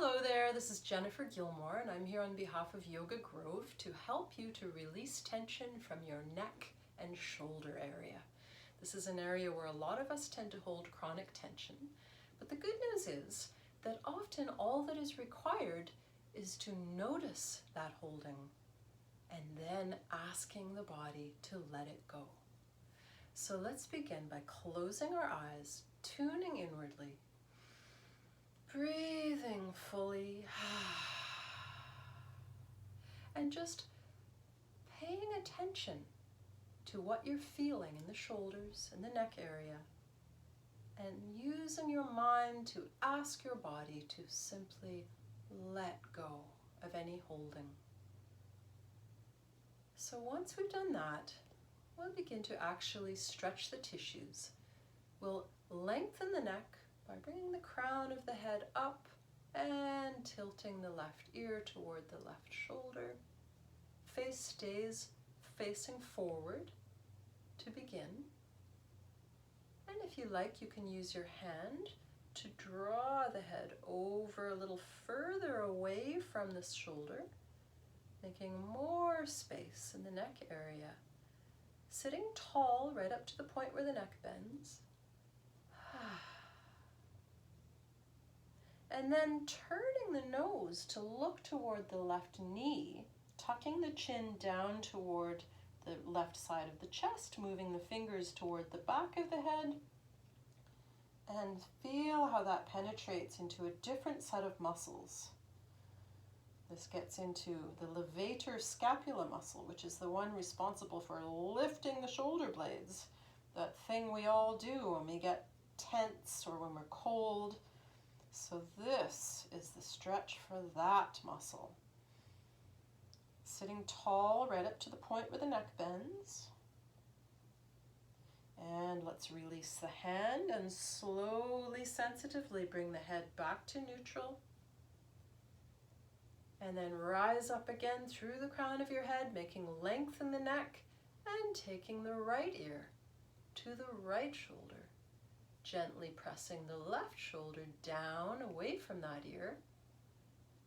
Hello there, this is Jennifer Gillmor, and I'm here on behalf of Yoga Grove to help you to release tension from your neck and shoulder area. This is an area where a lot of us tend to hold chronic tension, but the good news is that often all that is required is to notice that holding and then asking the body to let it go. So let's begin by closing our eyes, tuning inwardly, breathing fully, and just paying attention to what you're feeling in the shoulders and the neck area, and using your mind to ask your body to simply let go of any holding. So once we've done that, we'll begin to actually stretch the tissues. We'll lengthen the neck by bringing the crown of the head up and tilting the left ear toward the left shoulder. Face stays facing forward to begin. And if you like, you can use your hand to draw the head over a little further away from the shoulder, making more space in the neck area. Sitting tall right up to the point where the neck bends. And then turning the nose to look toward the left knee, tucking the chin down toward the left side of the chest, moving the fingers toward the back of the head, and feel how that penetrates into a different set of muscles. This gets into the levator scapula muscle, which is the one responsible for lifting the shoulder blades, that thing we all do when we get tense or when we're cold. So this is the stretch for that muscle. Sitting tall right up to the point where the neck bends. And let's release the hand and slowly, sensitively bring the head back to neutral. And then rise up again through the crown of your head, making length in the neck and taking the right ear to the right shoulder. Gently pressing the left shoulder down away from that ear.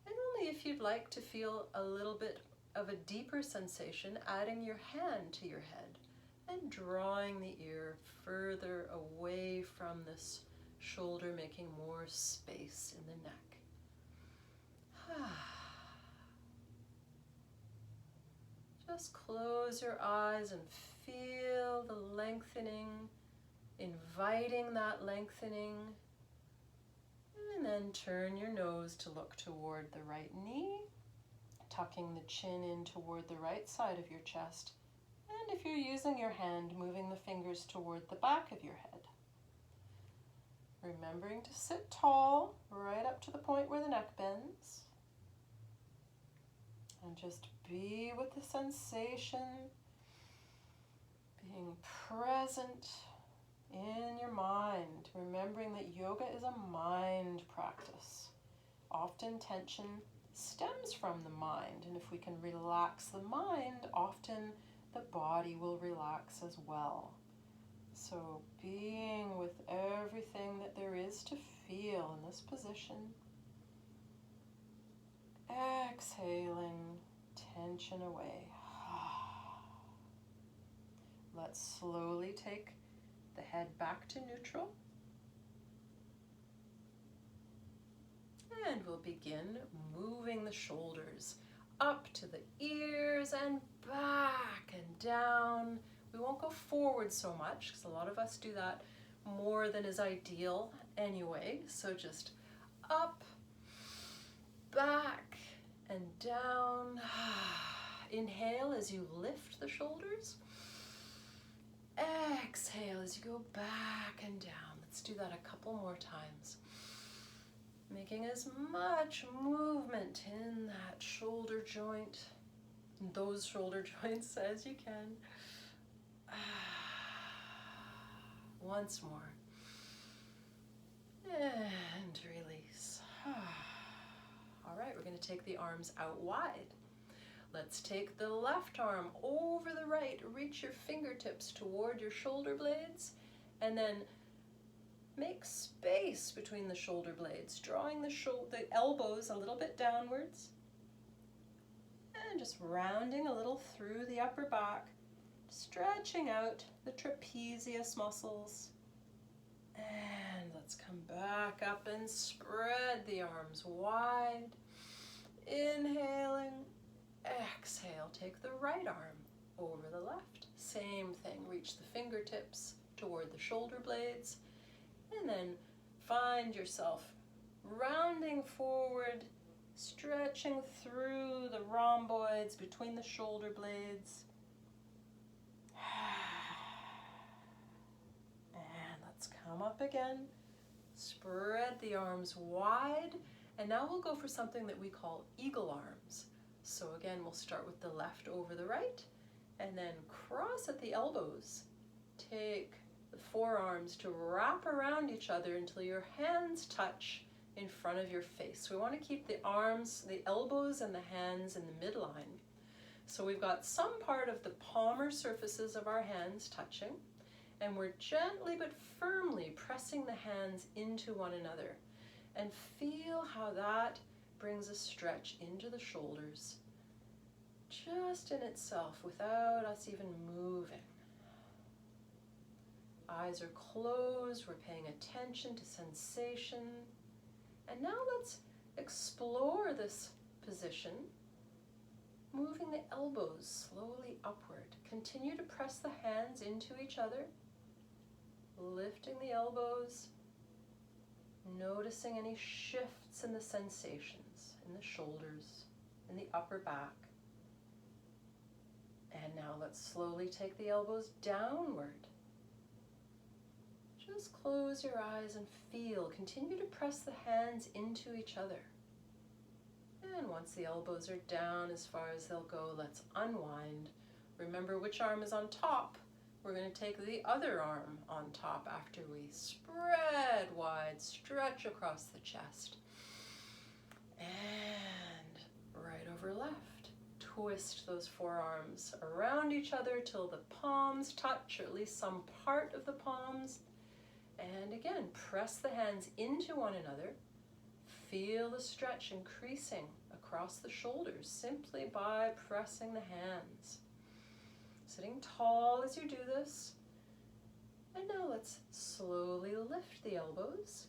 And only if you'd like to feel a little bit of a deeper sensation, adding your hand to your head and drawing the ear further away from this shoulder, making more space in the neck. Just close your eyes and feel the lengthening, inviting that lengthening, and then turn your nose to look toward the right knee, tucking the chin in toward the right side of your chest, and if you're using your hand, moving the fingers toward the back of your head. Remembering to sit tall, right up to the point where the neck bends, and just be with the sensation, being present in your mind, remembering that yoga is a mind practice. Often tension stems from the mind, and if we can relax the mind, often the body will relax as well. So being with everything that there is to feel in this position, exhaling tension away. Let's slowly take the head back to neutral. And we'll begin moving the shoulders up to the ears and back and down. We won't go forward so much because a lot of us do that more than is ideal anyway. So just up, back, and down. Inhale as you lift the shoulders. Exhale as you go back and down. Let's do that a couple more times. Making as much movement in that shoulder joint, those shoulder joints as you can. Once more. And release. All right, we're going to take the arms out wide. Let's take the left arm over the right. Reach your fingertips toward your shoulder blades, and then make space between the shoulder blades, drawing the elbows a little bit downwards, and just rounding a little through the upper back, stretching out the trapezius muscles. And let's come back up and spread the arms wide. Inhaling, exhale, take the right arm over the left. Same thing, reach the fingertips toward the shoulder blades, and then find yourself rounding forward, stretching through the rhomboids between the shoulder blades. And let's come up again, spread the arms wide, and now we'll go for something that we call eagle arms. So again, we'll start with the left over the right, and then cross at the elbows. Take the forearms to wrap around each other until your hands touch in front of your face. We want to keep the arms, the elbows and the hands in the midline. So we've got some part of the palmar surfaces of our hands touching, and we're gently but firmly pressing the hands into one another. And feel how that brings a stretch into the shoulders, just in itself, without us even moving. Eyes are closed, we're paying attention to sensation. And now let's explore this position, moving the elbows slowly upward. Continue to press the hands into each other, lifting the elbows, noticing any shifts in the sensations in the shoulders, in the upper back. And now let's slowly take the elbows downward. Just close your eyes and feel. Continue to press the hands into each other. And once the elbows are down as far as they'll go, let's unwind. Remember which arm is on top. We're going to take the other arm on top after we spread wide, stretch across the chest. And right over left. Twist those forearms around each other till the palms touch, or at least some part of the palms. And again, press the hands into one another. Feel the stretch increasing across the shoulders simply by pressing the hands. Sitting tall as you do this. And now let's slowly lift the elbows.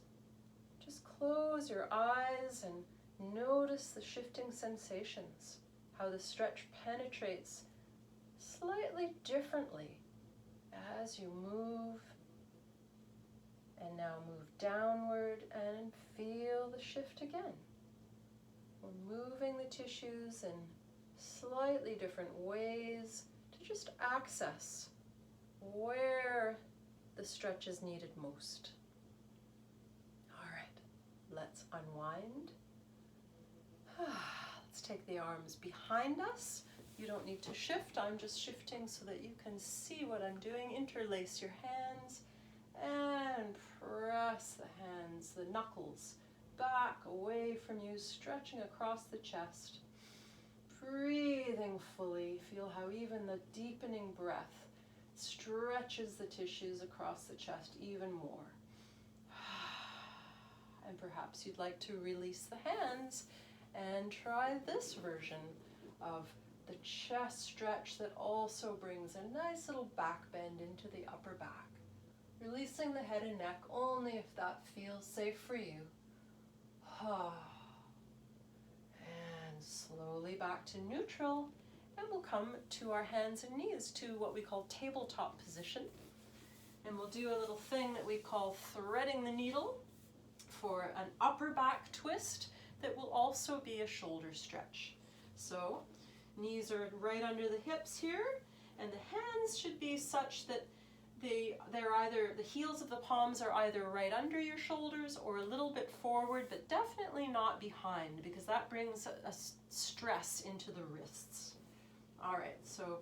Just close your eyes and notice the shifting sensations, how the stretch penetrates slightly differently as you move. And now move downward and feel the shift again. We're moving the tissues in slightly different ways to just access where the stretch is needed most. All right, let's unwind. Let's take the arms behind us. You don't need to shift. I'm just shifting so that you can see what I'm doing. Interlace your hands and press the hands, the knuckles, back away from you, stretching across the chest. Breathing fully. Feel how even the deepening breath stretches the tissues across the chest even more. And perhaps you'd like to release the hands and try this version of the chest stretch that also brings a nice little back bend into the upper back. Releasing the head and neck only if that feels safe for you. And slowly back to neutral. And we'll come to our hands and knees to what we call tabletop position. And we'll do a little thing that we call threading the needle for an upper back twist that will also be a shoulder stretch. So knees are right under the hips here, and the hands should be such that they're either, the heels of the palms are either right under your shoulders or a little bit forward, but definitely not behind, because that brings a stress into the wrists. All right, so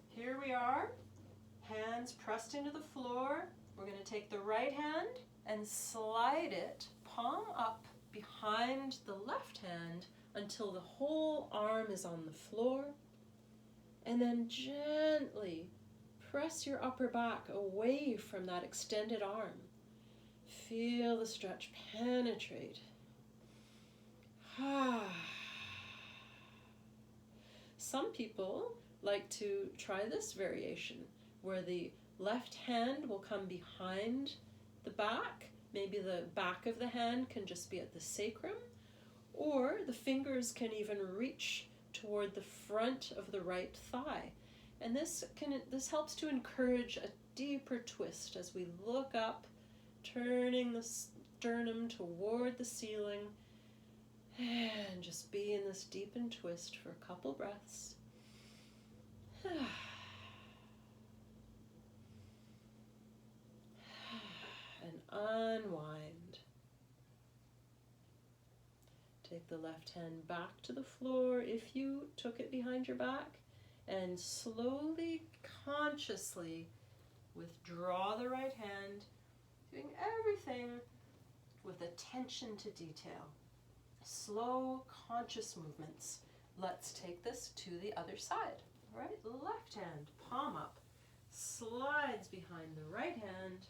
here we are, hands pressed into the floor. We're going to take the right hand and slide it palm up behind the left hand until the whole arm is on the floor, and then gently press your upper back away from that extended arm. Feel the stretch penetrate. Some people like to try this variation where the left hand will come behind the back. Maybe the back of the hand can just be at the sacrum, or the fingers can even reach toward the front of the right thigh. And this helps to encourage a deeper twist as we look up, turning the sternum toward the ceiling, and just be in this deepened twist for a couple breaths. And unwind. Take the left hand back to the floor if you took it behind your back, and slowly, consciously withdraw the right hand, doing everything with attention to detail. Slow, conscious movements. Let's take this to the other side. All right, left hand, palm up, slides behind the right hand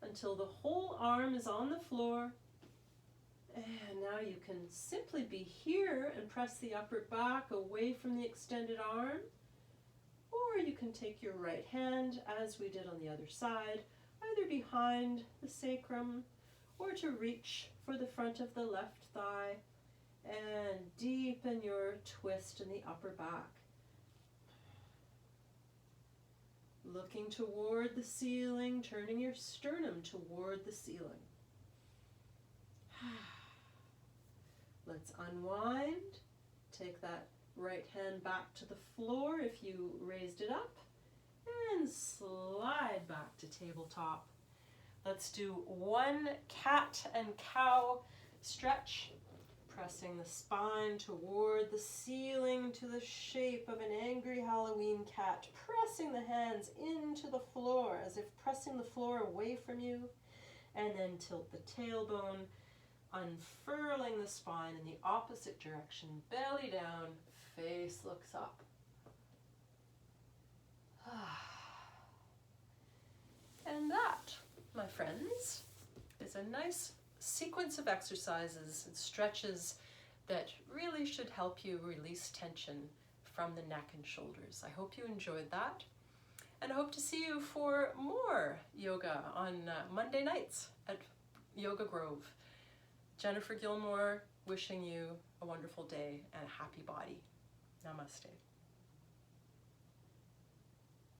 until the whole arm is on the floor. And now you can simply be here and press the upper back away from the extended arm. Or you can take your right hand, as we did on the other side, either behind the sacrum or to reach for the front of the left thigh and deepen your twist in the upper back. Looking toward the ceiling, turning your sternum toward the ceiling. Let's unwind. Take that right hand back to the floor if you raised it up, and slide back to tabletop. Let's do one cat and cow stretch, pressing the spine toward the ceiling to the shape of an angry Halloween cat, pressing the hands into the floor as if pressing the floor away from you, and then tilt the tailbone, unfurling the spine in the opposite direction, belly down, face looks up. And that, my friends, is a nice sequence of exercises and stretches that really should help you release tension from the neck and shoulders. I hope you enjoyed that, and I hope to see you for more yoga on Monday nights at Yoga Grove. Jennifer Gillmor, wishing you a wonderful day and a happy body. Namaste.